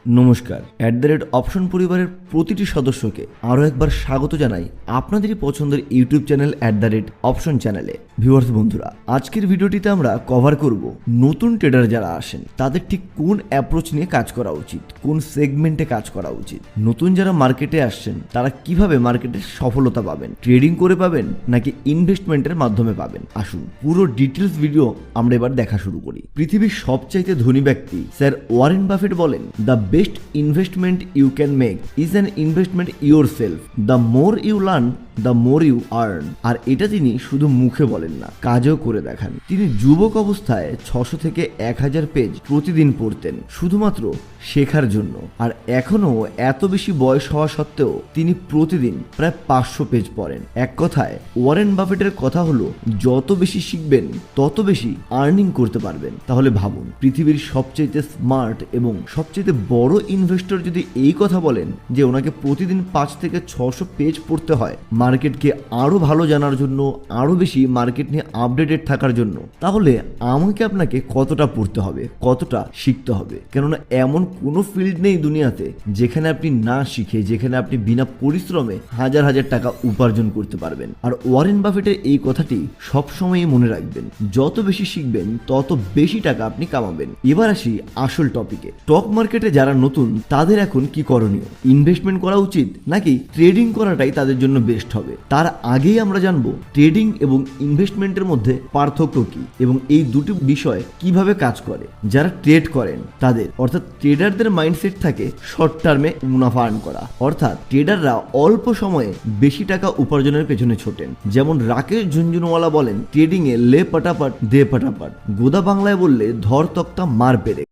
নমস্কার। অপশন পরিবারের প্রতিটি সদস্যকে আরও একবার স্বাগত জানাই আপনাদেরই পছন্দের ইউটিউব চ্যানেল অপশন চ্যানেলে। ভিউয়ার্স বন্ধুরা, আজকের ভিডিওটিতে আমরা কভার করব নতুন ট্রেডার যারা আসেন তাদের ঠিক কোন অ্যাপ্রোচ নিয়ে কাজ করা উচিত, কোন সেগমেন্টে কাজ করা উচিত। নতুন যারা মার্কেটে আসছেন তারা কিভাবে মার্কেটে সফলতা পাবেন, ট্রেডিং করে পাবেন নাকি ইনভেস্টমেন্টের মাধ্যমে পাবেন। আসুন পুরো ডিটেলস ভিডিও আমরা এবার দেখা শুরু করি। পৃথিবীর সবচাইতে ধনী ব্যক্তি স্যার ওয়ারেন বাফেট বলেন, the best investment you can make is an investment yourself. The more you learn the more you earn. আর এটা তিনি শুধু মুখে বলেন না, কাজেও করে দেখান। তিনি যুবক অবস্থায় 600 থেকে 1000 পেজ প্রতিদিন পড়তেন শুধুমাত্র শেখার জন্য। আর এখনও এত বেশি বয়স হওয়া সত্ত্বেও তিনি প্রতিদিন প্রায় 500 পেজ পড়েন। এক কথায় ওয়ারেন বাফেটের কথা হলো, যত বেশি শিখবেন তত বেশি আর্নিং করতে পারবেন। তাহলে ভাবুন, পৃথিবীর সবচেয়ে স্মার্ট এবং সবচেয়ে বড় ইনভেস্টর যদি এই কথা বলেন যে ওনাকে প্রতিদিন 5 থেকে 600 পেজ পড়তে হয় মার্কেটকে আরো ভালো জানার জন্য, আরো বেশি মার্কেট নিয়ে আপডেটেড থাকার জন্য, তাহলে আমাকে আপনাকে কতটা পড়তে হবে, কতটা শিখতে হবে। কেননা এমন কোনো ফিল্ড নেই দুনিয়াতে যেখানে আপনি না শিখে, যেখানে আপনি বিনা পরিশ্রমে হাজার হাজার টাকা উপার্জন করতে পারবেন। আর ওয়ারেন বাফেটের এই কথাটি সবসময়ই মনে রাখবেন, যত বেশি শিখবেন তত বেশি টাকা আপনি কামাবেন। এবার আসি আসল টপিকে। স্টক মার্কেটে যারা নতুন তাদের এখন কি করণীয়? ইনভেস্টমেন্ট করা উচিত নাকি ট্রেডিং করাটাই তাদের জন্য বেস্ট হবে? তার আগেই আমরা জানবো ট্রেডিং এবং ইনভেস্টমেন্টের মধ্যে পার্থক্য কি এবং এই দুটি বিষয় কিভাবে কাজ করে। যারা ট্রেড করেন তাদের, অর্থাৎ ট্রেডারদের মাইন্ডসেট থাকে শর্ট টার্মে মুনাফা আর্ন করা, অর্থাৎ ট্রেডাররা অল্প সময়ে বেশি টাকা উপার্জনের পেছনে ছোটেন। যেমন রাকেশ ঝুনঝুনওয়ালা বলেন, ট্রেডিং এ লে পটাপট দে পটাপট, গোদা বাংলায় বললে ধর তক্তা মার পেরে।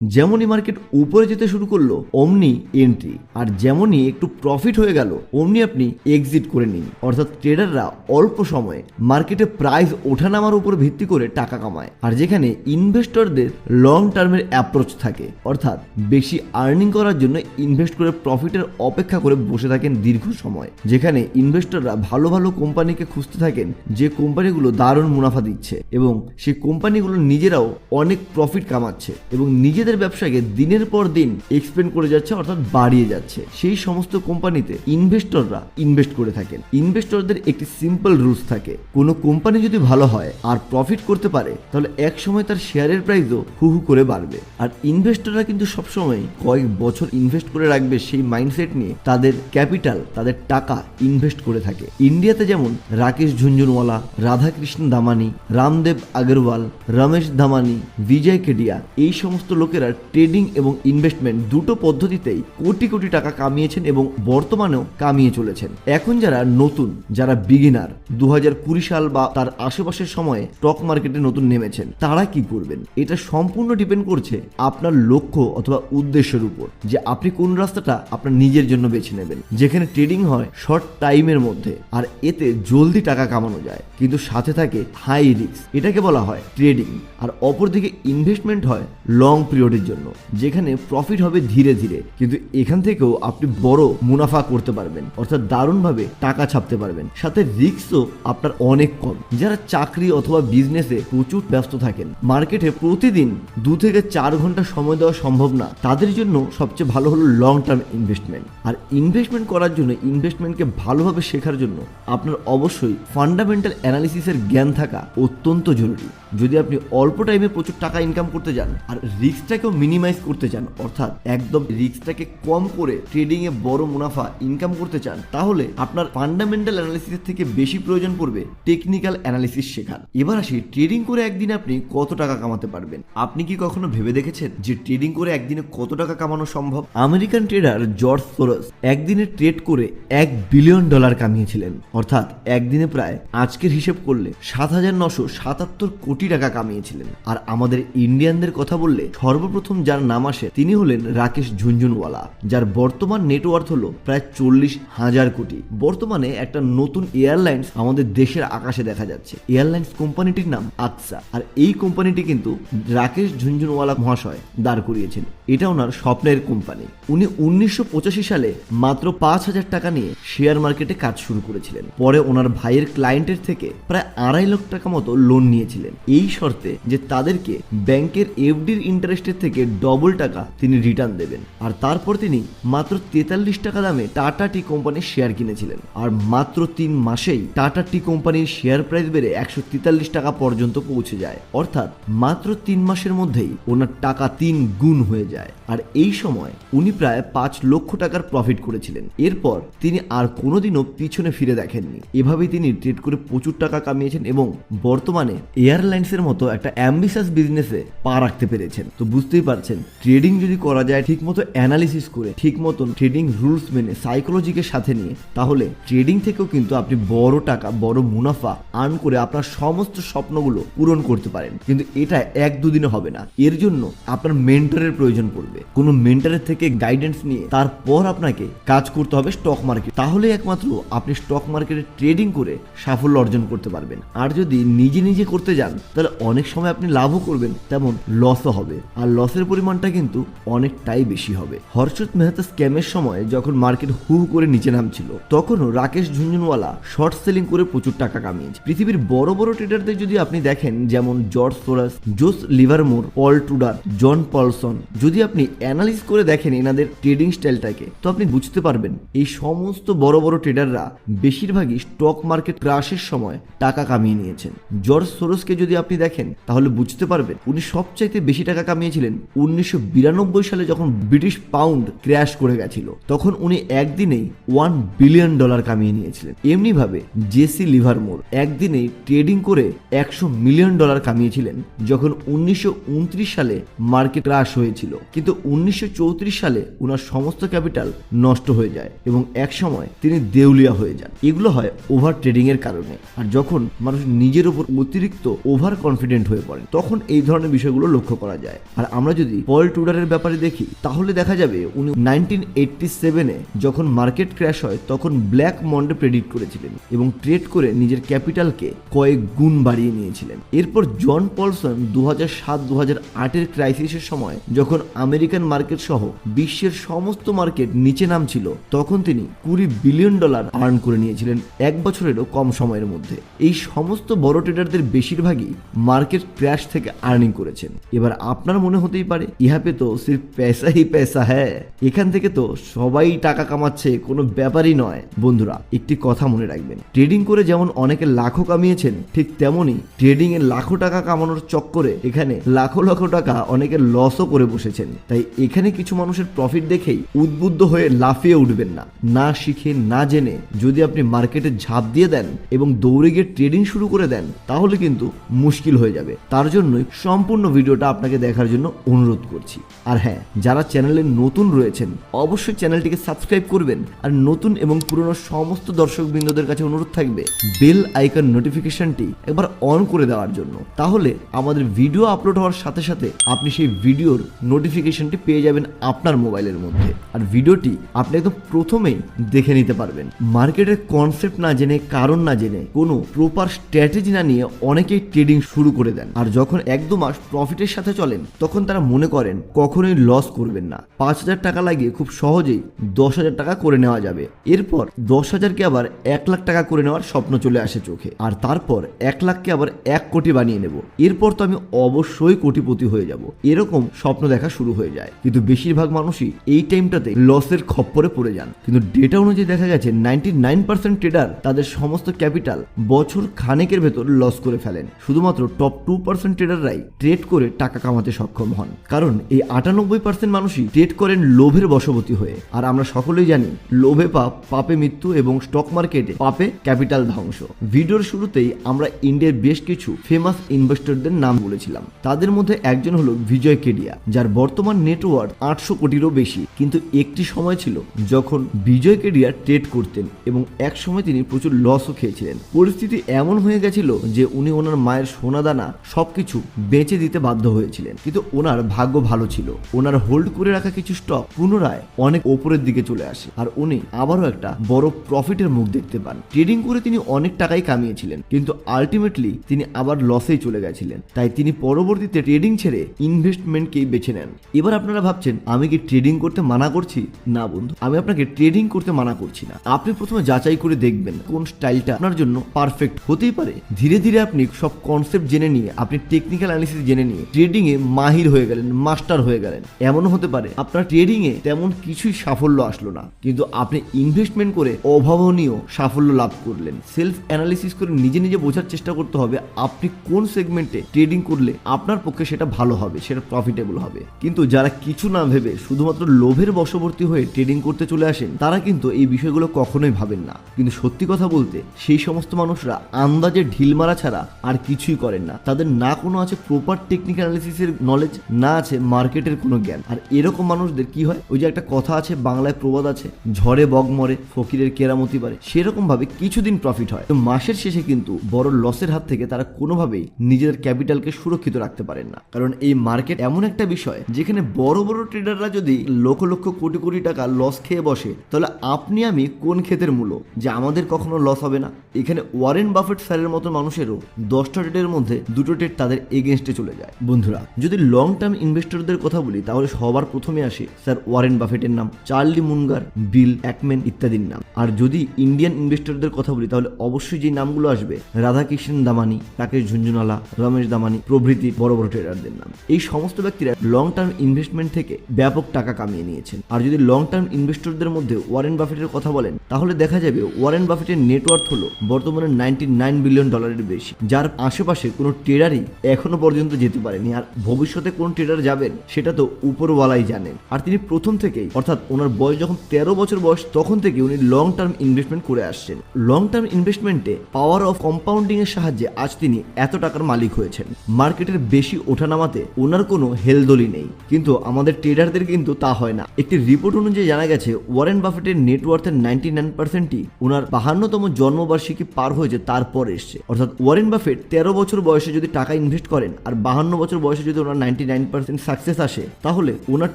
যেমনই মার্কেট উপরে যেতে শুরু করলো অমনি এন্ট্রি, আর যেমনই একটু প্রফিট হয়ে গেল অমনি আপনি এক্সিট করে নিন। অর্থাৎ ট্রেডাররা অল্প সময়ে মার্কেটে প্রাইস ওঠানামার উপর ভিত্তি করে টাকা কামায়, আর যেখানে ইনভেস্টরদের লং টার্মের অ্যাপ্রোচ থাকে, অর্থাৎ বেশি আর্নিং করার জন্য ইনভেস্ট করে প্রফিটের অপেক্ষা করে বসে থাকেন দীর্ঘ সময়। যেখানে ইনভেস্টররা ভালো ভালো কোম্পানিকে খুঁজতে থাকেন যে কোম্পানিগুলো দারুণ মুনাফা দিচ্ছে এবং সেই কোম্পানিগুলো নিজেরাও অনেক প্রফিট কামাচ্ছে এবং নিজেদের ব্যবসাকে দিনের পর দিন এক্সপেন্ড করে যাচ্ছে, অর্থাৎ বাড়িয়ে যাচ্ছে। সেই সমস্ত কোম্পানিতে ইনভেস্টররা ইনভেস্ট করে থাকেন। ইনভেস্টরদের একটি সিম্পল রুলস থাকে, কোনো কোম্পানি যদি ভালো হয় আর প্রফিট করতে পারে তাহলে এক সময় তার শেয়ারের প্রাইসও হু হু করে বাড়বে। আর ইনভেস্টররা কিন্তু সবসময় কয়েক বছর ইনভেস্ট করে রাখবে সেই মাইন্ডসেট নিয়ে তাদের ক্যাপিটাল, তাদের টাকা ইনভেস্ট করে থাকে। ইন্ডিয়াতে যেমন রাকেশ ঝুনঝুনওয়ালা, রাধাকৃষ্ণ দামানি, রামদেব আগরওয়াল, রমেশ ধামানি, বিজয় কেডিয়া, এই সমস্ত লোকেরা ট্রেডিং এবং ইনভেস্টমেন্ট দুটো পদ্ধতিতেই কোটি কোটি টাকা কামিয়েছেন এবং বর্তমানেও কামিয়ে চলেছেন। এখন যারা নতুন, যারা বিগিনার, 2020 সাল বা তার আশেপাশের সময়ে স্টক মার্কেটে নতুন নেমেছেন, তারা কি করবেন? এটা সম্পূর্ণ ডিপেন্ড করছে আপনার লক্ষ্য অথবা উদ্দেশ্যের উপর, যে আপনি কোন রাস্তাটা আপনার নিজের জন্য বেছে নেবেন। যেখানে ট্রেডিং হয় শর্ট টাইমের মধ্যে আর এতে জলদি টাকা কামানো যায়, কিন্তু সাথে থাকে হাই রিস্ক, এটাকে বলা হয় ট্রেডিং। আর অপরদিকে ইনভেস্টমেন্ট হয় লং পিরিয়ডের জন্য, যেখানে প্রফিট হবে ধীরে ধীরে, কিন্তু এখান থেকেও আপনি বড় মুনাফা করতে পারবেন, অর্থাৎ দারুণভাবে টাকা ছাপতে পারবেন। সাথে রিস্কও আপনার অনেক কম। যারা চাকরি অথবা বিজনেসে প্রচুর ব্যস্ত থাকেন, মার্কেটে প্রতিদিন 2 থেকে 4 ঘন্টা সময় দেওয়া সম্ভব না, তাদের জন্য সবচেয়ে ভালো হলো লং টার্ম ইনভেস্টমেন্ট। আর ইনভেস্টমেন্ট করার জন্য, ইনভেস্টমেন্টকে ভালোভাবে শেখার জন্য আপনার অবশ্যই ফান্ডামেন্টাল অ্যানালিসিসের জ্ঞান থাকা অত্যন্ত জরুরি। যদি আপনি অল্প টাইমে প্রচুর টাকা ইনকাম করতে চান আর রিস্কটাকেও মিনিমাইজ করতে চান, অর্থাৎ একদম রিস্কটাকে কম করে ট্রেডিং এ বড় মুনাফা ইনকাম করতে চান, তাহলে আপনার ফান্ডামেন্টাল অ্যানালিসিস থেকে বেশি প্রয়োজন পড়বে টেকনিক্যাল অ্যানালিসিস শেখার। এবার আসি ট্রেডিং করে একদিনে আপনি কত টাকা কামাতে পারবেন। আপনি কি কখনো ভেবে দেখেছেন যে ট্রেডিং করে একদিনে কত টাকা কামানো সম্ভব? আমেরিকান ট্রেডার জর্জ সোরস একদিনে ট্রেড করে $1 বিলিয়ন কামিয়েছিলেন, অর্থাৎ একদিনে প্রায় আজকের হিসেব করলে 7977 কোটি টাকা কামিয়েছিলেন। আর আমাদের ইন্ডিয়ানদের কথা বললে সর্ব সর্বপ্রথম যার নাম আসে তিনি হলেন রাকেশ ঝুনঝুনওয়ালা, যার বর্তমান নেটওয়ার্থ হলো প্রায় 40,000 কোটি। বর্তমানে একটা নতুন এয়ারলাইন্স আমাদের দেশের আকাশে দেখা যাচ্ছে। এয়ারলাইন্স কোম্পানিটির নাম আকসা, আর এই কোম্পানিটি কিন্তু রাকেশ ঝুনঝুনওয়ালা মহাশয় দাঁড় করিয়েছেন। এটা ওনার স্বপ্নের কোম্পানি। উনি 1985 সালে মাত্র 5,000 টাকা নিয়ে শেয়ার মার্কেটে কাজ শুরু করেছিলেন। পরে ওনার ভাইয়ের ক্লায়েন্টের থেকে প্রায় 2.5 লাখ টাকা মতো লোন নিয়েছিলেন, এই শর্তে যে তাদেরকে ব্যাংকের এফডির ইন্টারেস্টের থেকে ডবল টাকা তিনি রিটার্ন দেবেন। আর তারপর তিনি মাত্র 43 টাকা দামে টাটা টি কোম্পানির শেয়ার কিনেছিলেন, আর মাত্র 3 মাসেই টাটা টি কোম্পানির শেয়ার প্রাইস বেড়ে 143 টাকা পর্যন্ত পৌঁছে যায়। অর্থাৎ মাত্র 3 মাসের মধ্যেই ওনার টাকা 3 গুণ হয়ে যায়। আর এই সময় উনি প্রায় 5 লক্ষ টাকার প্রফিট করেছিলেন। এরপর তিনি আর কোনোদিনও পিছনে ফিরে দেখেননি। এভাবেই তিনি ট্রেড করে প্রচুর টাকা কামিয়েছেন এবং বর্তমানে এয়ারলাইন্সের মতো একটা অ্যাম্বিশাস বিজনেসে পা রাখতে পেরেছেন। তো বুঝতেই পারছেন, ট্রেডিং যদি করা যায় ঠিক মতো অ্যানালিসিস করে, ঠিক মতন ট্রেডিং রুলস মেনে, সাইকোলজিকে সাথে নিয়ে, তাহলে ট্রেডিং থেকেও কিন্তু আপনি বড় টাকা, বড় মুনাফা আর্ন করে আপনার সমস্ত স্বপ্নগুলো পূরণ করতে পারেন। কিন্তু এটা 1-2 দিনে হবে না। এর জন্য আপনার মেন্টরের প্রয়োজন পড়বে। কোনো মেন্টরের থেকে গাইডেন্স নিয়ে তারপর আপনাকে কাজ করতে হবে স্টক মার্কেট। তাহলে একমাত্র আপনি স্টক মার্কেটে ট্রেডিং করে সাফল্য অর্জন করতে পারবেন। আর যদি নিজে নিজে করতে যান তাহলে অনেক সময় আপনি লাভও করবেন, তেমন লসও হবে, আর লসের পরিমাণটা কিন্তু অনেকটাই বেশি হবে। হর্ষদ মেহতা স্ক্যামের সময় যখন মার্কেট হু করে নিচে নামছিল, তখনও রাকেশ ঝুনঝুনওয়ালা শর্ট সেলিং করে প্রচুর টাকা কামিয়েছে। পৃথিবীর বড় বড় ট্রেডারদের যদি আপনি দেখেন, যেমন জর্জ সোরস, জোস লিভারমোর, পল টুডার, জন পলসন, যদি আপনি অ্যানালিস করে দেখেন এনাদের ট্রেডিং স্টাইলটাকে, তো আপনি বুঝতে পারবেন এই সমস্ত বড় বড় ট্রেডাররা বেশিরভাগই স্টক মার্কেট ক্রাশের সময় টাকা কামিয়ে নিয়েছেন। জর্জ সোরসকে যদি আপনি দেখেন তাহলে বুঝতে পারবেন উনি সবচাইতে বেশি টাকা কামিয়েছিলেন 1992 সালে, যখন ব্রিটিশ পাউন্ড ক্র্যাশ করে গেছিল। তখন উনি একদিনেই $1 বিলিয়ন কামিয়ে নিয়েছিলেন। এমনিভাবে জেসি লিভারমোর একদিনেই ট্রেডিং করে $100 মিলিয়ন কামিয়েছিলেন, যখন 1929 সালে মার্কেট ক্রাশ হয়েছিল। কিন্তু 1934 সালে ওনার সমস্ত ক্যাপিটাল নষ্ট হয়ে যায় এবং এক সময় তিনি দেউলিয়া হয়ে যান। এগুলো হয় ওভার ট্রেডিং এর কারণে। আর যখন মানুষ নিজের উপর অতিরিক্ত ওভার কনফিডেন্ট হয়ে পড়ে, তখন এই ধরনের বিষয়গুলো লক্ষ্য করা যায়। আর আমরা যদি পল টুডারের ব্যাপারে দেখি, তাহলে দেখা যাবে উনি 1987-এ যখন মার্কেট ক্র্যাশ হয় তখন ব্ল্যাক মন্ডে প্রেডিক্ট করেছিলেন এবং ট্রেড করে নিজের ক্যাপিটালকে কয়েক গুণ বাড়িয়ে নিয়েছিলেন। এরপর জন পলসন 2007-2008-এর ক্রাইসিসের সময় যখন আমেরিকান মার্কেট সহ বিশ্বের সমস্ত মার্কেট নিচে নামছিল, তখন তিনি $20 বিলিয়ন আর্ন করে নিয়েছিলেন 1 বছরেরও কম সময়ের মধ্যে। এই সমস্ত বড় ট্রেডারদের বেশিরভাগই মার্কেট ক্র্যাশ থেকে আর্নিং করেছেন। এবার আপনার মনে হতেই পারে, ইহা পে তো সির্ফ পয়সা হি পয়সা হ্যাঁ, এখান থেকে তো সবাই টাকা কামাচ্ছে, কোনো ব্যাপারই নয়। বন্ধুরা, একটি কথা মনে রাখবেন, ট্রেডিং করে যেমন অনেকে লাখো কামিয়েছেন, ঠিক তেমনই ট্রেডিং এ লাখো টাকা কামানোর চক্করে এখানে লাখো লাখো টাকা অনেকে লসও করে বসেছেন। তাই এখানে কিছু মানুষের প্রফিট দেখেই উদ্বুদ্ধ হয়ে লাফিয়ে উঠবেন না। না শিখে না জেনে যদি আপনি মার্কেটে ঝাঁপ দিয়ে দেন এবং দৌড়ে গিয়ে ট্রেডিং শুরু করে দেন, তাহলে কিন্তু মুশকিল হয়ে যাবে। তার জন্যই সম্পূর্ণ ভিডিওটা আপনাকে দেখার জন্য অনুরোধ করছি। আর হ্যাঁ, যারা চ্যানেলে নতুন রয়েছেন অবশ্যই চ্যানেলটিকে সাবস্ক্রাইব করবেন। আর নতুন এবং পুরনো সমস্ত দর্শকবৃন্দদের কাছে অনুরোধ থাকবে বেল আইকন নোটিফিকেশনটি একবার অন করে দেওয়ার জন্য। তাহলে আমাদের ভিডিও আপলোড হওয়ার সাথে সাথে আপনি সেই ভিডিওর নোটিফিকেশনটি পেয়ে যাবেন আপনার মোবাইলের মধ্যে। আর ভিডিওটি আপনি একদম প্রথমেই দেখে নিতে পারবেন। মার্কেটের কনসেপ্ট না জেনে, কারণ না জেনে, কোনো প্রপার স্ট্র্যাটেজি না নিয়ে অনেকেই ট্রেডিং শুরু করে দেন। আর যখন 1-2 মাস প্রফিটের সাথে চলেন, তখন তারা মনে করেন কখনোই লস করবেন না। 5,000 টাকা লাগিয়ে খুব সহজেই 10,000 টাকা করে নেওয়া যাবে। এরপর 10,000-কে আবার 1 লাখ টাকা করে নেওয়ার স্বপ্ন চলে আসে চোখে। আর তারপর 1 লাখকে আবার 1 কোটি বানিয়ে নেব, এরপর তো আমি অবশ্যই কোটিপতি হয়ে যাব, এরকম স্বপ্ন দেখা শুরু হয়ে যায়। কিন্তু বেশিরভাগ মানুষই এই টাইমটাতে লসের খপ্পরে পড়ে যান। কিন্তু ডেটা অনুযায়ী দেখা গেছে 99% ট্রেডার তাদের সমস্ত ক্যাপিটাল বছর খানেকের ভেতর লস করে ফেলেন। শুধুমাত্র টপ 2% ট্রেডাররাই ট্রেড করে টাকা কামাতে সক্ষম হন। কারণ এই 98% মানুষই ট্রেড করেন লোভের বশবর্তী হয়ে। আর আমরা সকলেই জানি, লোভে পাপ, পাপে মৃত্যু, এবং স্টক মার্কেটে পাপে ক্যাপিটাল ধ্বংস। ভিডিওর শুরুতেই আমরা ইন্ডিয়ার বেশ কিছু ফেমাস ইনভেস্টরদের নাম বলেছিলাম। তাদের মধ্যে একজন হলো বিজয় কেডিয়া, যার বর্তমান নেটওয়ার্থ 800 কোটিরও বেশি। কিন্তু একটি সময় ছিল যখন বিজয় কেডিয়া ট্রেড করতেন এবং এক সময় তিনি প্রচুর লসও খেয়েছিলেন। পরিস্থিতি এমন হয়ে গেছিল যে উনি ওনার মায়ের সোনাদানা সবকিছু বেচে দিতে বাধ্য হয়েছিলেন। কিন্তু ওনার ভাগ্য ভালো ছিল, ওনার হোল্ড করে রাখা কিছু স্টক পুনরায় অনেক ওপরের দিকে চলে আসে আর উনি আবারও একটা বড় প্রফিটের মুখ দেখতে পান। ট্রেডিং করে তিনি অনেক টাকাই কামিয়েছিলেন, কিন্তু আলটিমেটলি তিনি আবার লসেই চলে গেছিলেন। তাই তিনি পরবর্তীতে ট্রেডিং ছেড়ে ইনভেস্টমেন্টকেই বেছে নেন। এবার আপনারা ভাবছেন আমি কি ট্রেডিং করতে মানা করছি? না বন্ধু, আমি আপনাকে ট্রেডিং করতে মানা করছি না। আপনি প্রথমে যাচাই করে দেখবেন কোন স্টাইলটা আপনার জন্য পারফেক্ট হতেই পারে। ধীরে ধীরে আপনি সব কনসেপ্ট জেনে নিয়ে, আপনি টেকনিক্যাল অ্যানালিসিস জেনে নিয়ে ট্রেডিং এ মাহির হয়ে গেলেন, মাস্টার হয়ে গেলেন। এমনও হতে পারে আপনার ট্রেডিং এ তেমন কিছুই সাফল্য আসলো না, কিন্তু আপনি ইনভেস্টমেন্ট করে অভাবনীয় সাফল্য লাভ করলেন। সেলফ অ্যানালিসিস করে নিজে নিজে বোঝার চেষ্টা করতে হবে আপনি কোন সেগমেন্টে ট্রেডিং করলে আপনার পক্ষে সেটা ভালো হবে, সেটা প্রফিটেবল হবে। কিন্তু যারা কিছু না ভেবে শুধুমাত্র লোভের বশবর্তী হয়ে ট্রেডিং করতে চলে আসেন, তারা কিন্তু এই বিষয়গুলো কখনোই ভাবেন না। কিন্তু সত্যি কথা বলতে সেই সমস্ত মানুষরা আন্দাজে ঢিল মারা ছাড়া আর কিছুই করেন না। তাদের না কোনো আছে প্রপার টেকনিক্যাল অ্যানালিসিসের নলেজ, না আছে মার্কেটের কোনো জ্ঞান। আর এরকম মানুষদের কি হয়, ওই যে একটা কথা আছে, বাংলায় প্রবাদ আছে, ঝড়ে বগ মরে ফকিরের কেরামতি পারে, সেরকম ভাবে কিছুদিন প্রফিট হয়, তো মাসের শেষে কিন্তু বড় লসের হাত থেকে তারা কোনোভাবেই নিজেদের ক্যাপিটালকে সুরক্ষিত রাখতে পারেন না। কারণ এই মার্কেট এমন একটা বিষয় যেখানে বড় বড় ট্রেডাররা যদি লক্ষ লক্ষ কোটি কোটি টাকা লস খেয়ে বসে, তাহলে আপনি আমি কোন ক্ষেতের মূল্য যে আমাদের কখনো লস হবে না? এখানে ওয়ারেন বাফেট স্যারের মতো মানুষেরও 10টা ট্রেডের মধ্যে 2টো ট্রেড তাদের এগেনস্টে চলে যায়। বন্ধুরা, যদি লং টার্ম ইনভেস্টরদের কথা বলি, তাহলে সবার প্রথমে আসে স্যার ওয়ারেন বাফেটের নাম, চার্লি মুনগার, বিল অ্যাকম্যান ইত্যাদির নাম। আর যদি ইন্ডিয়ান ইনভেস্টরদের কথা বলি, তাহলে অবশ্যই যে নামগুলো আসবে রাধাকৃষ্ণ দামানি, রাকেশ ঝুনঝুনওয়ালা, রমেশ দামানি প্রভৃতি বড় বড় ট্রেডারদের নাম। এই সমস্ত ব্যক্তিরা লং টার্ম ইনভেস্টমেন্ট থেকে ব্যাপক টাকা কামিয়ে নিয়েছেন। আর যদি লং টার্ম ইনভেস্টরদের মধ্যে ওয়ারেন বাফেটের কথা বলেন, তাহলে দেখা যাবে ওয়ারেন বাফেটের নেটওয়ার্থ হলো বর্তমানে $99 বিলিয়ন বেশি, যার আশেপাশে কোনো ট্রেডারই এখনো পর্যন্ত যেতে পারেনি। আর ভবিষ্যতে কোন ট্রেডার যাবেন সেটা তো উপরওয়ালাই জানেন। আর তিনি প্রথম থেকেই, অর্থাৎ ওনার বয়স যখন 13 বছর বয়স, তখন থেকে উনি লং টার্ম ইনভেস্টমেন্ট করে আসছেন। লং টার্ম ইনভেস্টমেন্টে পাওয়ার অফ কম্পাউন্ডিং এর সাহায্যে আজ তিনি এত টাকার মালিক হয়েছেন। মার্কেটের বেশি ওঠানামাতে ওনার কোনো হেলদোলই নেই, কিন্তু আমাদের ট্রেডারদের কিন্তু তা হয় না। একটি রিপোর্ট অনুযায়ী জানা গেছে ওয়ারেন বাফেটের নেটওয়ার্থের 99%ই ওনার 52তম জন্মবার্ষিকী পার হয়েছে তারপর এসছে। অর্থাৎ ওয়ারেন বাফেট 13 বছর বয়সে যদি টাকা ইনভেস্ট করেন আর 52 বছর বয়সে যদি ওনার 99% সাকসেস আসে, তাহলে ওনার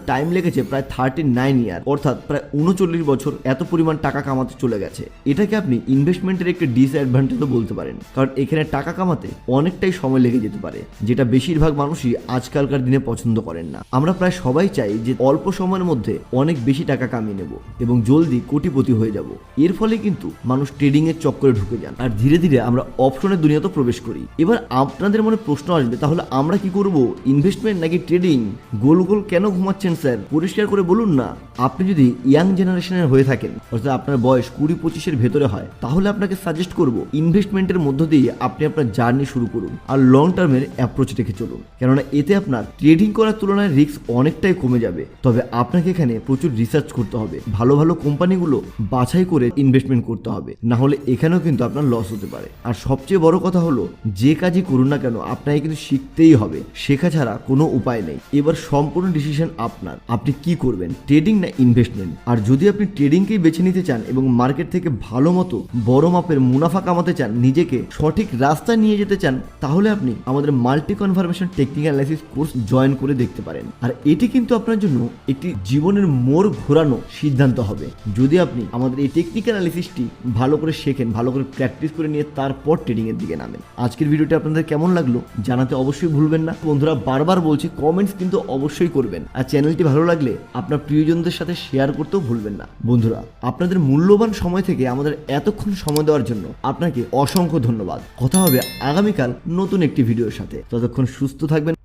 টাইম লেগেছে প্রায় 39 ইয়ার, অর্থাৎ প্রায় 39 বছর এত পরিমাণ টাকা কামাতে চলে গেছে। এটাকে আপনি ইনভেস্টমেন্টের একটি ডিসঅ্যাডভান্টেজও বলতে পারেন, কারণ এখানে টাকা কামাতে অনেকটাই সময় লেগে যেতে পারে, যেটা বেশিরভাগ মানুষই আজকালকার দিনে পছন্দ করেন না। আমরা প্রায় সবাই চাই যে অল্প সময়ের মধ্যে অনেক বেশি টাকা কামিয়ে নেব এবং জলদি কোটিপতি হয়ে যাব। এর ফলে কিন্তু মানুষ ট্রেডিং এর চক্করে ঢুকে যান আর ধীরে ধীরে আমরা অপশনের দুনিয়াতে প্রবেশ করি। এবার আপনাদের মনে প্রশ্ন আসবে, তাহলে আমরা কি করব, ইনভেস্টমেন্ট নাকি ট্রেডিং? গোল গোল কেন ঘুমাচ্ছেন স্যার? পরিষ্কার করে বলুন না। আপনি যদি ইয়াং জেনারেশনের হয়ে থাকেন, অর্থাৎ আপনার বয়স 20-25 ভেতরে হয়, তাহলে আপনাকে সাজেস্ট করব ইনভেস্টমেন্টের মধ্য দিয়ে আপনি আপনার জার্নি শুরু করুন আর লং টার্মের অ্যাপ্রোচ রেখে চলুন। কেননা এতে আপনার ট্রেডিং করার তুলনায় রিস্ক অনেকটাই কমে যাবে। তবে আপনাকে এখানে প্রচুর রিসার্চ করতে হবে, ভালো ভালো কোম্পানিগুলো বাছাই করে ইনভেস্টমেন্ট করতে হবে, না হলে এখানেও কিন্তু আপনার লস হতে পারে। আর সবচেয়ে বড় কথা হলো, যে কাজই করুন না কেন আপনাকে কিন্তু শিখতেই হবে, শেখা ছাড়া কোনো উপায় নেই। এবার সম্পূর্ণ ডিসিশন আপনার, আপনি কি করবেন, ট্রেডিং না ইনভেস্টমেন্ট। আর যদি আপনি ট্রেডিংকেই বেছে নিতে চান এবং মার্কেট থেকে ভালো মতো বড় মাপের মুনাফা কামাতে চান, নিজেকে সঠিক রাস্তায় নিয়ে যেতে চান, তাহলে আপনি আমাদের multi confirmation technical analysis course join করে দেখতে পারেন। আর এটি কিন্তু আপনার জন্য একটি জীবনের মোড় ঘোরানো সিদ্ধান্ত হবে, যদি আপনি আমাদের এই টেকনিক্যাল অ্যানালিসিসটি ভালো করে শেখেন, ভালো করে প্র্যাকটিস করে নিয়ে তারপর ট্রেডিং এর দিকে নামেন। আজকের ভিডিওটি আপনাদের কেমন লাগলো জানাতে অবশ্যই ভুলবেন না। বন্ধুরা, বারবার বলছি, কমেন্টস কিন্তু অবশ্যই করবেন। আর চ্যানেলটি ভালো লাগলে আপনার প্রিয়জনদের সাথে শেয়ার করতেও ভুলবেন না। বন্ধুরা, আপনাদের মূল্যবান সময় থেকে আমাদের এতক্ষণ সময় দেওয়ার জন্য আপনাকে অসংখ্য ধন্যবাদ। কথা হবে আগামীকাল নতুন একটি ভিডিওর সাথে। ততক্ষণ সুস্থ থাকবেন।